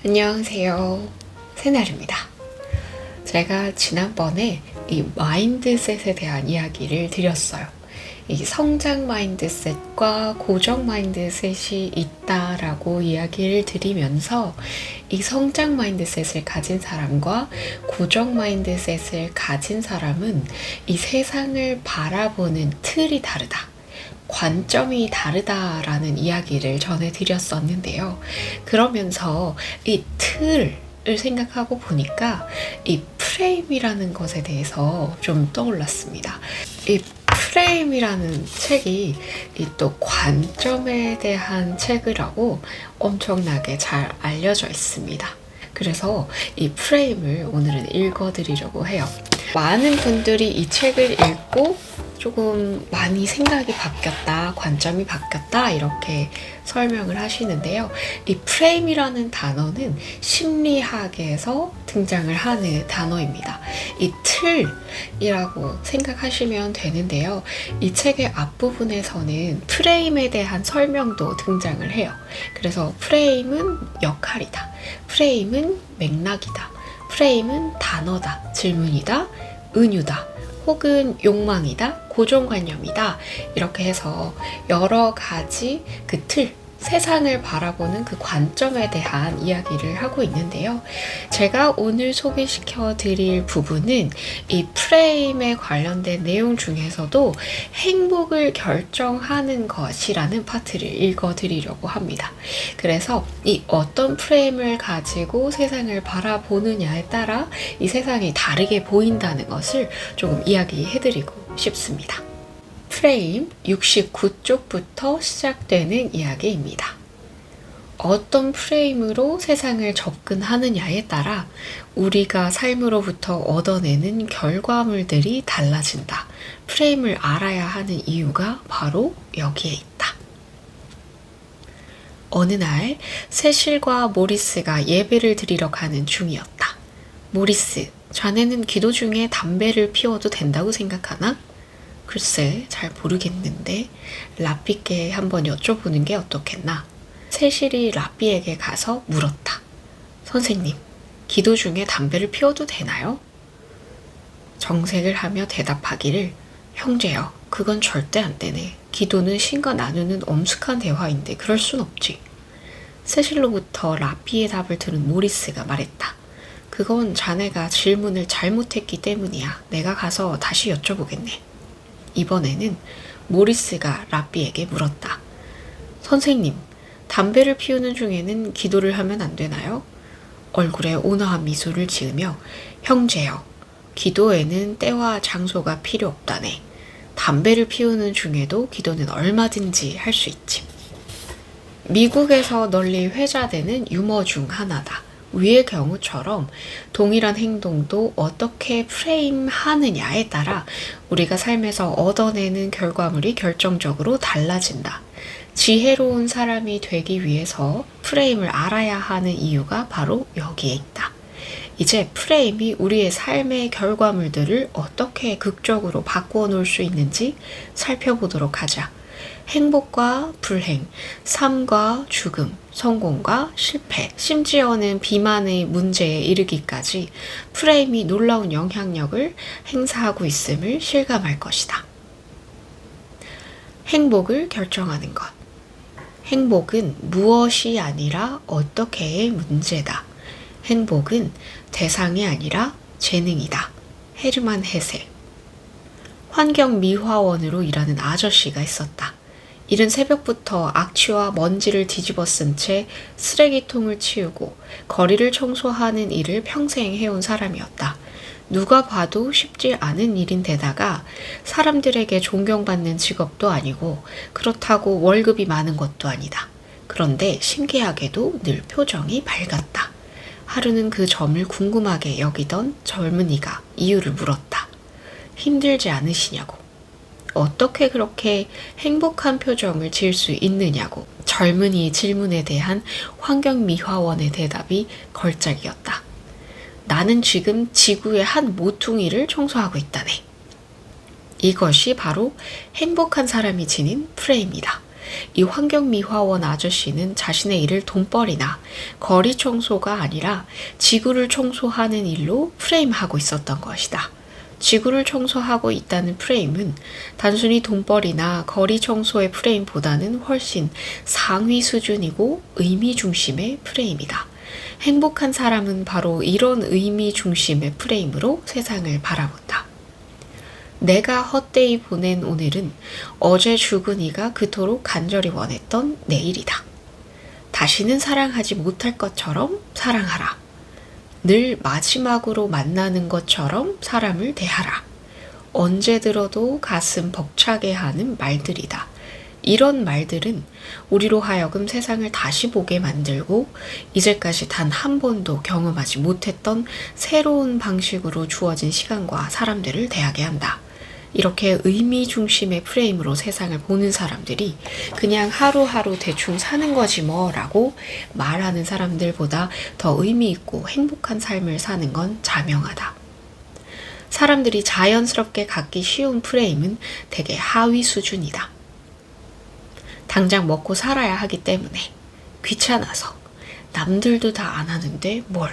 안녕하세요. 새날입니다. 제가 지난번에 이 마인드셋에 대한 이야기를 드렸어요. 이 성장 마인드셋과 고정 마인드셋이 있다라고 이야기를 드리면서 이 성장 마인드셋을 가진 사람과 고정 마인드셋을 가진 사람은 이 세상을 바라보는 틀이 다르다. 관점이 다르다라는 이야기를 전해드렸었는데요. 그러면서 이 틀을 생각하고 보니까 이 프레임이라는 것에 대해서 좀 떠올랐습니다. 이 프레임이라는 책이 이 또 관점에 대한 책이라고 엄청나게 잘 알려져 있습니다. 그래서 이 프레임을 오늘은 읽어드리려고 해요. 많은 분들이 이 책을 읽고 조금 많이 생각이 바뀌었다, 관점이 바뀌었다 이렇게 설명을 하시는데요. 이 프레임이라는 단어는 심리학에서 등장을 하는 단어입니다. 이 틀이라고 생각하시면 되는데요. 이 책의 앞부분에서는 프레임에 대한 설명도 등장을 해요. 그래서 프레임은 역할이다. 프레임은 맥락이다. 프레임은 단어다. 질문이다. 은유다. 혹은 욕망이다, 고정관념이다 이렇게 해서 여러 가지 그 틀, 세상을 바라보는 그 관점에 대한 이야기를 하고 있는데요. 제가 오늘 소개시켜 드릴 부분은 이 프레임에 관련된 내용 중에서도 행복을 결정하는 것이라는 파트를 읽어 드리려고 합니다. 그래서 이 어떤 프레임을 가지고 세상을 바라보느냐에 따라 이 세상이 다르게 보인다는 것을 조금 이야기해 드리고 싶습니다. 프레임 69쪽부터 시작되는 이야기입니다. 어떤 프레임으로 세상을 접근하느냐에 따라 우리가 삶으로부터 얻어내는 결과물들이 달라진다. 프레임을 알아야 하는 이유가 바로 여기에 있다. 어느 날 세실과 모리스가 예배를 드리러 가는 중이었다. 모리스, 자네는 기도 중에 담배를 피워도 된다고 생각하나? 글쎄, 잘 모르겠는데 라삐께 한번 여쭤보는 게 어떻겠나? 세실이 라삐에게 가서 물었다. 선생님, 기도 중에 담배를 피워도 되나요? 정색을 하며 대답하기를, 형제여, 그건 절대 안 되네. 기도는 신과 나누는 엄숙한 대화인데 그럴 순 없지. 세실로부터 라삐의 답을 들은 모리스가 말했다. 그건 자네가 질문을 잘못했기 때문이야. 내가 가서 다시 여쭤보겠네. 이번에는 모리스가 라삐에게 물었다. 선생님, 담배를 피우는 중에는 기도를 하면 안 되나요? 얼굴에 온화한 미소를 지으며 형제여, 기도에는 때와 장소가 필요 없다네. 담배를 피우는 중에도 기도는 얼마든지 할 수 있지. 미국에서 널리 회자되는 유머 중 하나다. 위의 경우처럼 동일한 행동도 어떻게 프레임하느냐에 따라 우리가 삶에서 얻어내는 결과물이 결정적으로 달라진다. 지혜로운 사람이 되기 위해서 프레임을 알아야 하는 이유가 바로 여기에 있다. 이제 프레임이 우리의 삶의 결과물들을 어떻게 극적으로 바꾸어 놓을 수 있는지 살펴보도록 하자. 행복과 불행, 삶과 죽음, 성공과 실패, 심지어는 비만의 문제에 이르기까지 프레임이 놀라운 영향력을 행사하고 있음을 실감할 것이다. 행복을 결정하는 것. 행복은 무엇이 아니라 어떻게의 문제다. 행복은 대상이 아니라 재능이다. 헤르만 헤세. 환경미화원으로 일하는 아저씨가 있었다. 이른 새벽부터 악취와 먼지를 뒤집어 쓴 채 쓰레기통을 치우고 거리를 청소하는 일을 평생 해온 사람이었다. 누가 봐도 쉽지 않은 일인데다가 사람들에게 존경받는 직업도 아니고 그렇다고 월급이 많은 것도 아니다. 그런데 신기하게도 늘 표정이 밝았다. 하루는 그 점을 궁금하게 여기던 젊은이가 이유를 물었다. 힘들지 않으시냐고. 어떻게 그렇게 행복한 표정을 지을 수 있느냐고. 젊은이의 질문에 대한 환경미화원의 대답이 걸작이었다. 나는 지금 지구의 한 모퉁이를 청소하고 있다네. 이것이 바로 행복한 사람이 지닌 프레임이다. 이 환경미화원 아저씨는 자신의 일을 돈벌이나 거리 청소가 아니라 지구를 청소하는 일로 프레임하고 있었던 것이다. 지구를 청소하고 있다는 프레임은 단순히 돈벌이나 거리 청소의 프레임보다는 훨씬 상위 수준이고 의미 중심의 프레임이다. 행복한 사람은 바로 이런 의미 중심의 프레임으로 세상을 바라본다. 내가 헛되이 보낸 오늘은 어제 죽은 이가 그토록 간절히 원했던 내일이다. 다시는 사랑하지 못할 것처럼 사랑하라. 늘 마지막으로 만나는 것처럼 사람을 대하라. 언제 들어도 가슴 벅차게 하는 말들이다. 이런 말들은 우리로 하여금 세상을 다시 보게 만들고 이제까지 단 한 번도 경험하지 못했던 새로운 방식으로 주어진 시간과 사람들을 대하게 한다. 이렇게 의미 중심의 프레임으로 세상을 보는 사람들이 그냥 하루하루 대충 사는 거지 뭐 라고 말하는 사람들보다 더 의미 있고 행복한 삶을 사는 건 자명하다. 사람들이 자연스럽게 갖기 쉬운 프레임은 되게 하위 수준이다. 당장 먹고 살아야 하기 때문에 귀찮아서 남들도 다 안 하는데 뭘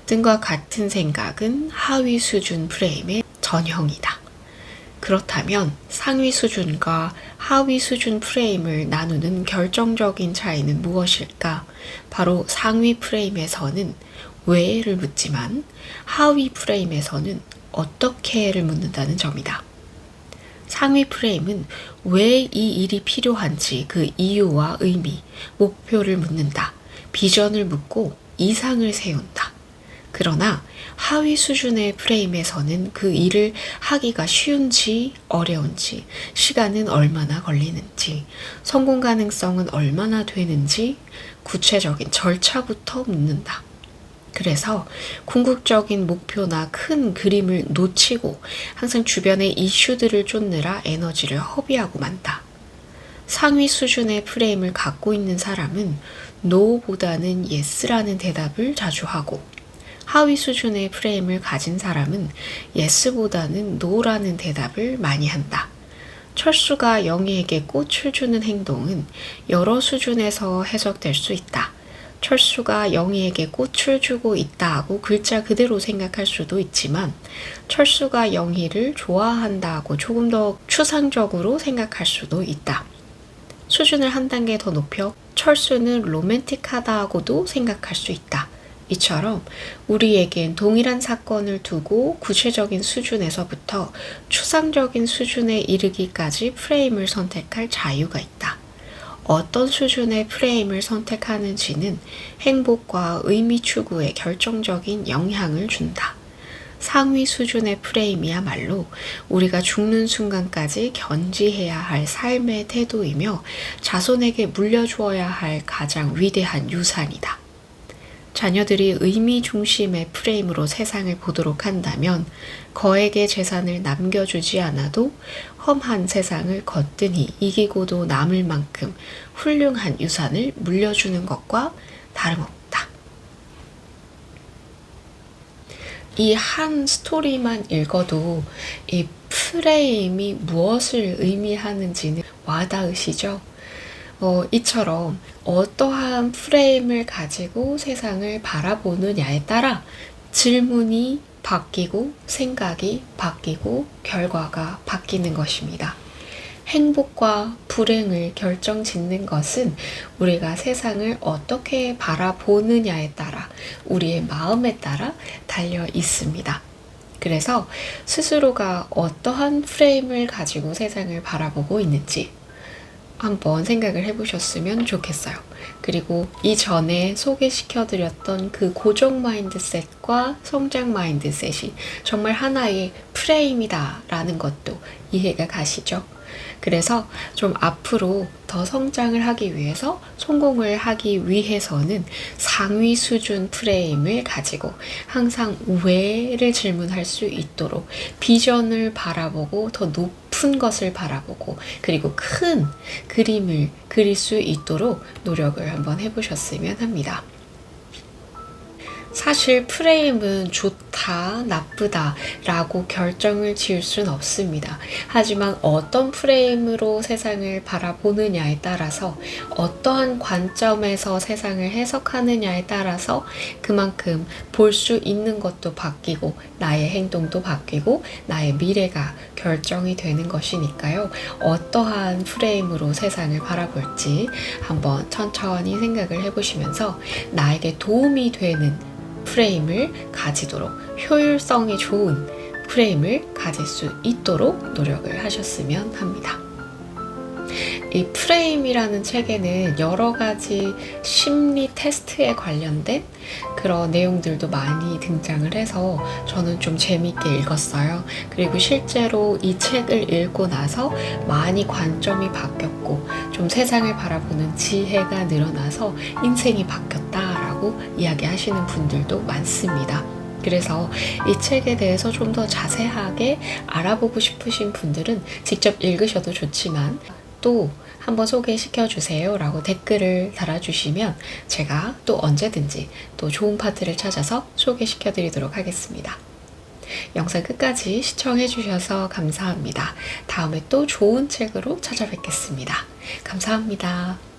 등과 같은 생각은 하위 수준 프레임의 전형이다. 그렇다면 상위 수준과 하위 수준 프레임을 나누는 결정적인 차이는 무엇일까? 바로 상위 프레임에서는 왜를 묻지만 하위 프레임에서는 어떻게를 묻는다는 점이다. 상위 프레임은 왜 이 일이 필요한지 그 이유와 의미, 목표를 묻는다. 비전을 묻고 이상을 세운다. 그러나 하위 수준의 프레임에서는 그 일을 하기가 쉬운지 어려운지, 시간은 얼마나 걸리는지, 성공 가능성은 얼마나 되는지 구체적인 절차부터 묻는다. 그래서 궁극적인 목표나 큰 그림을 놓치고 항상 주변의 이슈들을 쫓느라 에너지를 허비하고 만다. 상위 수준의 프레임을 갖고 있는 사람은 no보다는 yes라는 대답을 자주 하고 하위 수준의 프레임을 가진 사람은 yes보다는 no라는 대답을 많이 한다. 철수가 영희에게 꽃을 주는 행동은 여러 수준에서 해석될 수 있다. 철수가 영희에게 꽃을 주고 있다 하고 글자 그대로 생각할 수도 있지만 철수가 영희를 좋아한다 하고 조금 더 추상적으로 생각할 수도 있다. 수준을 한 단계 더 높여 철수는 로맨틱하다 하고도 생각할 수 있다. 이처럼 우리에겐 동일한 사건을 두고 구체적인 수준에서부터 추상적인 수준에 이르기까지 프레임을 선택할 자유가 있다. 어떤 수준의 프레임을 선택하는지는 행복과 의미 추구에 결정적인 영향을 준다. 상위 수준의 프레임이야말로 우리가 죽는 순간까지 견지해야 할 삶의 태도이며 자손에게 물려주어야 할 가장 위대한 유산이다. 자녀들이 의미 중심의 프레임으로 세상을 보도록 한다면 거액의 재산을 남겨주지 않아도 험한 세상을 거뜬히 이기고도 남을 만큼 훌륭한 유산을 물려주는 것과 다름없다. 이 한 스토리만 읽어도 이 프레임이 무엇을 의미하는지는 와닿으시죠? 이처럼 어떠한 프레임을 가지고 세상을 바라보느냐에 따라 질문이 바뀌고 생각이 바뀌고 결과가 바뀌는 것입니다. 행복과 불행을 결정짓는 것은 우리가 세상을 어떻게 바라보느냐에 따라 우리의 마음에 따라 달려 있습니다. 그래서 스스로가 어떠한 프레임을 가지고 세상을 바라보고 있는지 한번 생각을 해보셨으면 좋겠어요. 그리고 이전에 소개시켜드렸던 그 고정 마인드셋과 성장 마인드셋이 정말 하나의 프레임이다 라는 것도 이해가 가시죠? 그래서 좀 앞으로 더 성장을 하기 위해서 성공을 하기 위해서는 상위 수준 프레임을 가지고 항상 왜를 질문할 수 있도록 비전을 바라보고 더 높은 것을 바라보고 그리고 큰 그림을 그릴 수 있도록 노력을 한번 해보셨으면 합니다. 사실 프레임은 좋다, 나쁘다 라고 결정을 지을 순 없습니다. 하지만 어떤 프레임으로 세상을 바라보느냐에 따라서 어떠한 관점에서 세상을 해석하느냐에 따라서 그만큼 볼 수 있는 것도 바뀌고 나의 행동도 바뀌고 나의 미래가 결정이 되는 것이니까요. 어떠한 프레임으로 세상을 바라볼지 한번 천천히 생각을 해보시면서 나에게 도움이 되는 프레임을 가지도록 효율성이 좋은 프레임을 가질 수 있도록 노력을 하셨으면 합니다. 이 프레임이라는 책에는 여러 가지 심리 테스트에 관련된 그런 내용들도 많이 등장을 해서 저는 좀 재밌게 읽었어요. 그리고 실제로 이 책을 읽고 나서 많이 관점이 바뀌었고 좀 세상을 바라보는 지혜가 늘어나서 인생이 바뀌었다라고 이야기하시는 분들도 많습니다. 그래서 이 책에 대해서 좀 더 자세하게 알아보고 싶으신 분들은 직접 읽으셔도 좋지만 또 한번 소개시켜 주세요 라고 댓글을 달아주시면 제가 또 언제든지 또 좋은 파트를 찾아서 소개시켜 드리도록 하겠습니다. 영상 끝까지 시청해 주셔서 감사합니다. 다음에 또 좋은 책으로 찾아뵙겠습니다. 감사합니다.